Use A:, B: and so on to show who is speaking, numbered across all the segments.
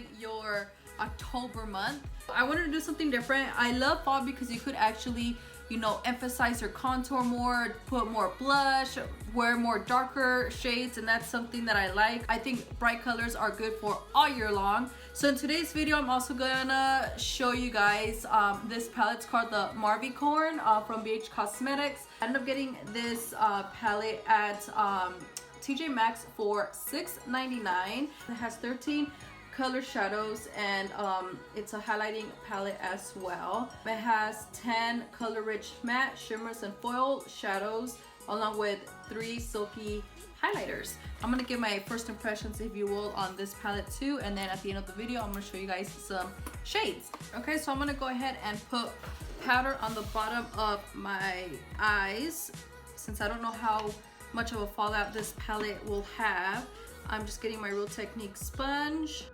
A: entering your October month. I wanted to do something different. I love fall because you could actually, you know, emphasize your contour more, put more blush, wear more darker shades, and that's something that I like. I think bright colors are good for all year long. So in today's video, I'm also gonna show you guys this palette. It's called the Marvycorn from BH Cosmetics. I ended up getting this palette at TJ Maxx for $6.99. It has 13 color shadows, and it's a highlighting palette as well. It has 10 color rich matte, shimmers, and foil shadows, along with 3 silky highlighters. I'm gonna give my first impressions, if you will, on this palette too, and then at the end of the video I'm gonna show you guys some shades. Okay, so I'm gonna go ahead and put powder on the bottom of my eyes. Since I don't know how much of a fallout this palette will have, I'm just getting my Real Technique sponge.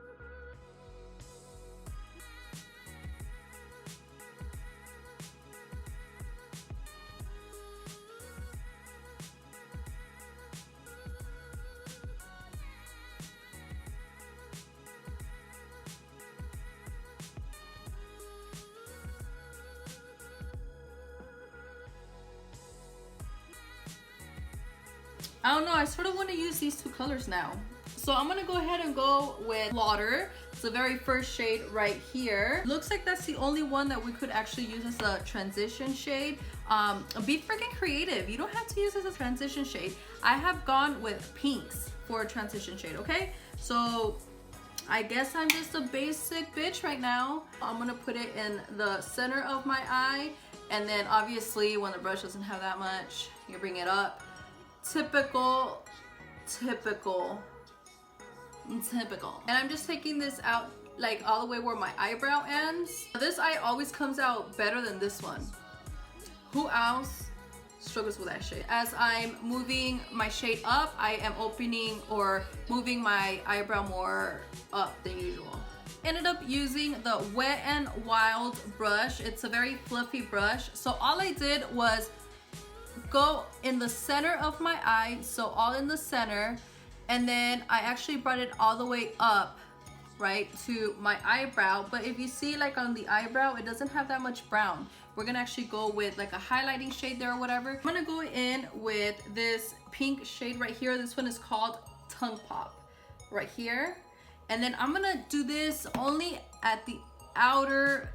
A: I don't know, I sort of want to use these two colors now. So I'm gonna go ahead and go with Water. It's the very first shade right here. Looks like that's the only one that we could actually use as a transition shade. Be freaking creative. You don't have to use it as a transition shade. I have gone with pinks for a transition shade, okay? So I guess I'm just a basic bitch right now. I'm gonna put it in the center of my eye, and then obviously when the brush doesn't have that much, you bring it up. Typical. And I'm just taking this out like all the way where my eyebrow ends. This eye always comes out better than this one. Who else struggles with that shade? As I'm moving my shade up, I am opening or moving my eyebrow more up than usual. Ended up using the Wet n Wild brush. It's a very fluffy brush. So all I did was go in the center of my eye, so all in the center, and then I actually brought it all the way up, right, to my eyebrow. But if you see, like on the eyebrow, it doesn't have that much brown. We're gonna actually go with like a highlighting shade there or whatever. I'm gonna go in with this pink shade right here. This one is called Tongue Pop right here, and then I'm gonna do this only at the outer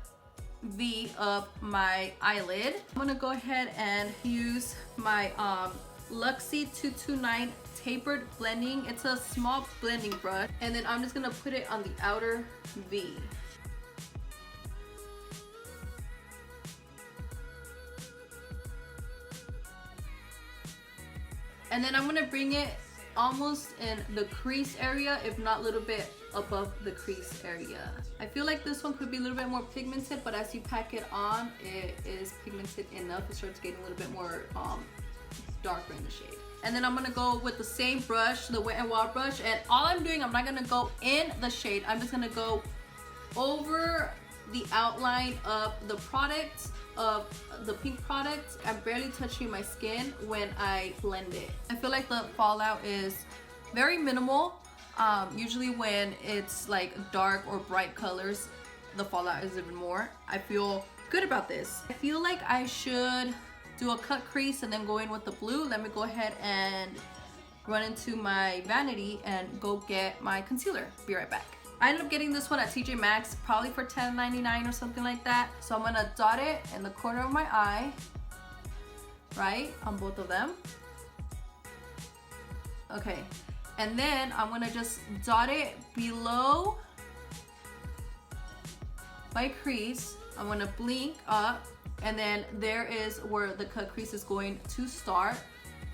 A: V of my eyelid. I'm gonna go ahead and use my Luxie 229 tapered blending. It's a small blending brush, and then I'm just gonna put it on the outer V. And then I'm gonna bring it almost in the crease area, if not a little bit above the crease area. I feel like this one could be a little bit more pigmented, but as you pack it on, it is pigmented enough. It starts getting a little bit more darker in the shade. And then I'm gonna go with the same brush, the Wet n Wild brush, and all I'm doing, I'm not gonna go in the shade, I'm just gonna go over the outline of the product, of the pink product. I'm barely touching my skin when I blend it. I feel like the fallout is very minimal. Usually when it's like dark or bright colors, the fallout is even more. I feel good about this. I feel like I should do a cut crease and then go in with the blue. Let me go ahead and run into my vanity and go get my concealer. Be right back. I ended up getting this one at TJ Maxx, probably for $10.99 or something like that. So I'm gonna dot it in the corner of my eye, right, on both of them. Okay, and then I'm gonna just dot it below my crease. I'm gonna blink up, and then there is where the cut crease is going to start.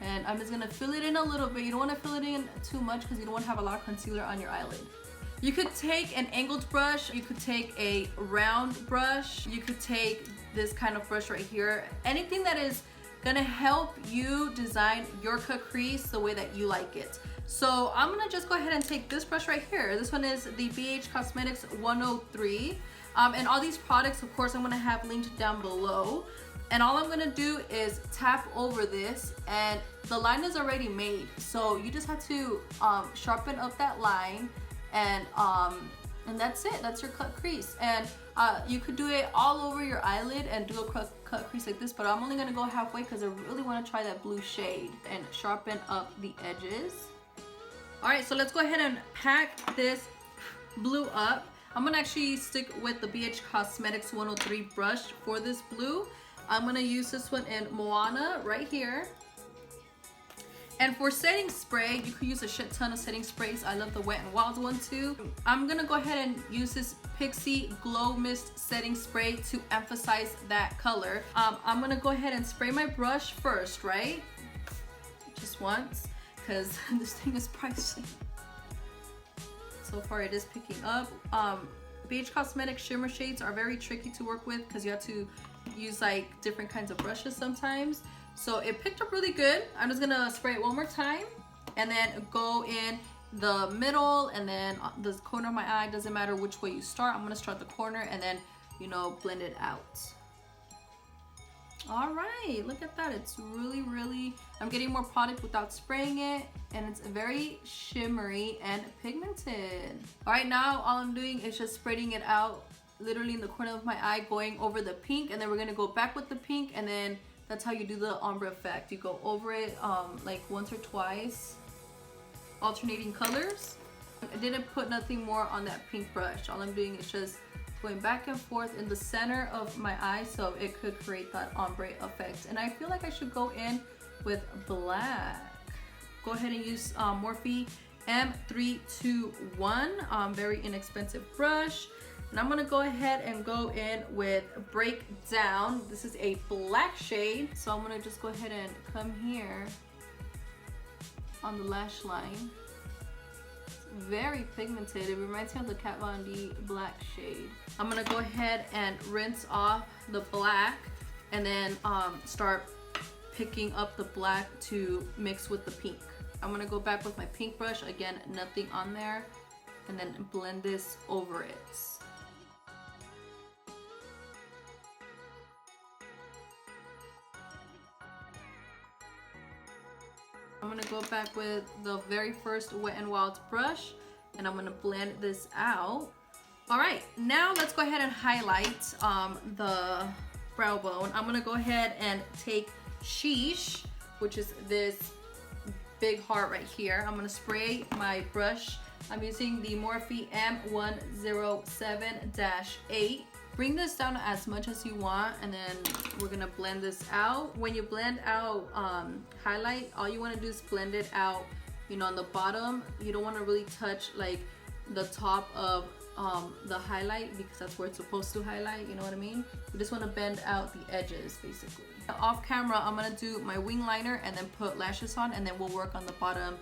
A: And I'm just gonna fill it in a little bit. You don't wanna fill it in too much because you don't wanna have a lot of concealer on your eyelid. You could take an angled brush, you could take a round brush, you could take this kind of brush right here. Anything that is gonna help you design your cut crease the way that you like it. So I'm gonna just go ahead and take this brush right here. This one is the BH Cosmetics 103. And all these products, of course, I'm gonna have linked down below. And all I'm gonna do is tap over this, and the line is already made. So you just have to sharpen up that line and And that's it. That's your cut crease. And you could do it all over your eyelid and do a cut crease like this, but I'm only gonna go halfway because I really want to try that blue shade and sharpen up the edges. All right, so let's go ahead and pack this blue up. I'm gonna actually stick with the BH Cosmetics 103 brush for this blue. I'm gonna use this one in Moana right here. And for setting spray, you could use a shit ton of setting sprays. I love the Wet n Wild one too. I'm gonna go ahead and use this Pixie Glow Mist setting spray to emphasize that color. I'm gonna go ahead and spray my brush first, right? Just once, because this thing is pricey. So far it is picking up. BH Cosmetics shimmer shades are very tricky to work with because you have to use like different kinds of brushes sometimes. So it picked up really good. I'm just gonna spray it one more time and then go in the middle and then the corner of my eye. Doesn't matter which way you start. I'm gonna start the corner and then, you know, blend it out. All right, look at that. It's really, I'm getting more product without spraying it, and it's very shimmery and pigmented. All right, now all I'm doing is just spreading it out literally in the corner of my eye, going over the pink, and then we're gonna go back with the pink, and then that's how you do the ombre effect. You go over it like once or twice, alternating colors. I didn't put nothing more on that pink brush. All I'm doing is just going back and forth in the center of my eye so it could create that ombre effect. And I feel like I should go in with black. Go ahead and use Morphe M321, very inexpensive brush. And I'm gonna go ahead and go in with Breakdown. This is a black shade. So I'm gonna just go ahead and come here on the lash line. It's very pigmented. It reminds me of the Kat Von D black shade. I'm gonna go ahead and rinse off the black and then start picking up the black to mix with the pink. I'm gonna go back with my pink brush. Again, nothing on there. And then blend this over it. I'm gonna go back with the very first Wet n Wild brush and I'm gonna blend this out. All right, now let's go ahead and highlight the brow bone. I'm gonna go ahead and take Sheesh, which is this big heart right here. I'm gonna spray my brush. I'm using the Morphe M107-8. Bring this down as much as you want and then we're gonna blend this out. When you blend out highlight, all you wanna do is blend it out, you know, on the bottom. You don't wanna really touch like the top of the highlight because that's where it's supposed to highlight, you know what I mean? You just wanna bend out the edges basically. Off camera, I'm gonna do my wing liner and then put lashes on and then we'll work on the bottom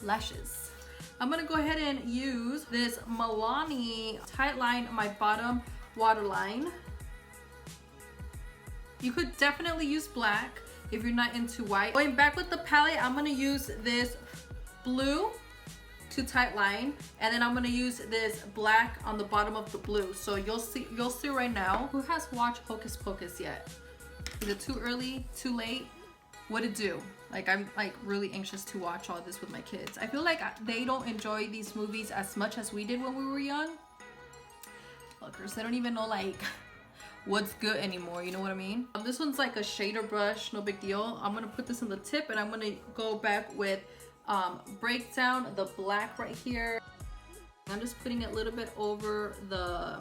A: lashes. I'm gonna go ahead and use this Milani Tightline my bottom waterline. You could definitely use black if you're not into white. Going back with the palette, I'm gonna use this blue to tightline and then I'm gonna use this black on the bottom of the blue. So you'll see right now. Who has watched Hocus Pocus yet? Is it too early, too late? What'd it do? Like, I'm like really anxious to watch all this with my kids. I feel like they don't enjoy these movies as much as we did when we were young. Fuckers, they don't even know like what's good anymore, you know what I mean? This one's like a shader brush, no big deal. I'm gonna put this on the tip and I'm gonna go back with Breakdown, the black right here. I'm just putting it a little bit over the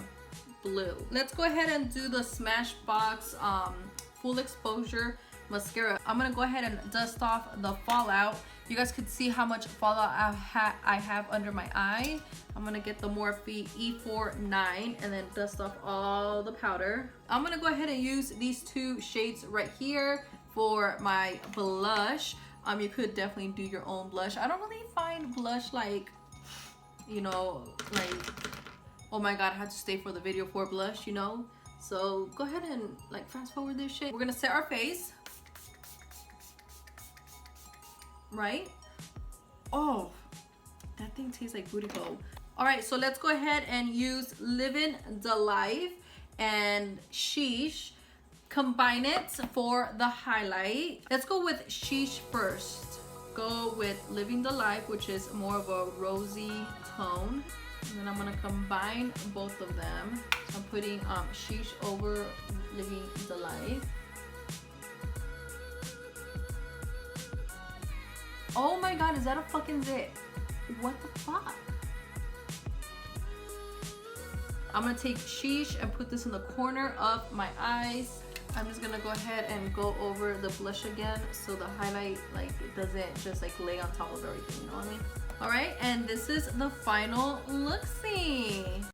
A: blue. Let's go ahead and do the Smashbox Full Exposure mascara. I'm gonna go ahead and dust off the fallout. You guys could see how much fallout I have under my eye. I'm gonna get the Morphe E49 and then dust off all the powder. I'm gonna go ahead and use these two shades right here for my blush. You could definitely do your own blush. I don't really find blush like, you know, like, oh my god, I had to stay for the video for blush, you know? So go ahead and like fast forward this shit. We're gonna set our face. Right? Oh, that thing tastes like booty hole. All right, so let's go ahead and use Livin' the Life and Sheesh. Combine it for the highlight. Let's go with Sheesh first. Go with Living the Life, which is more of a rosy tone. And then I'm gonna combine both of them. I'm putting Sheesh over Living the Life. Oh my god, is that a fucking zit? What the fuck? I'm gonna take Sheesh and put this in the corner of my eyes. I'm just gonna go ahead and go over the blush again so the highlight like it doesn't just like lay on top of everything, you know what I mean? All right, and this is the final look-see.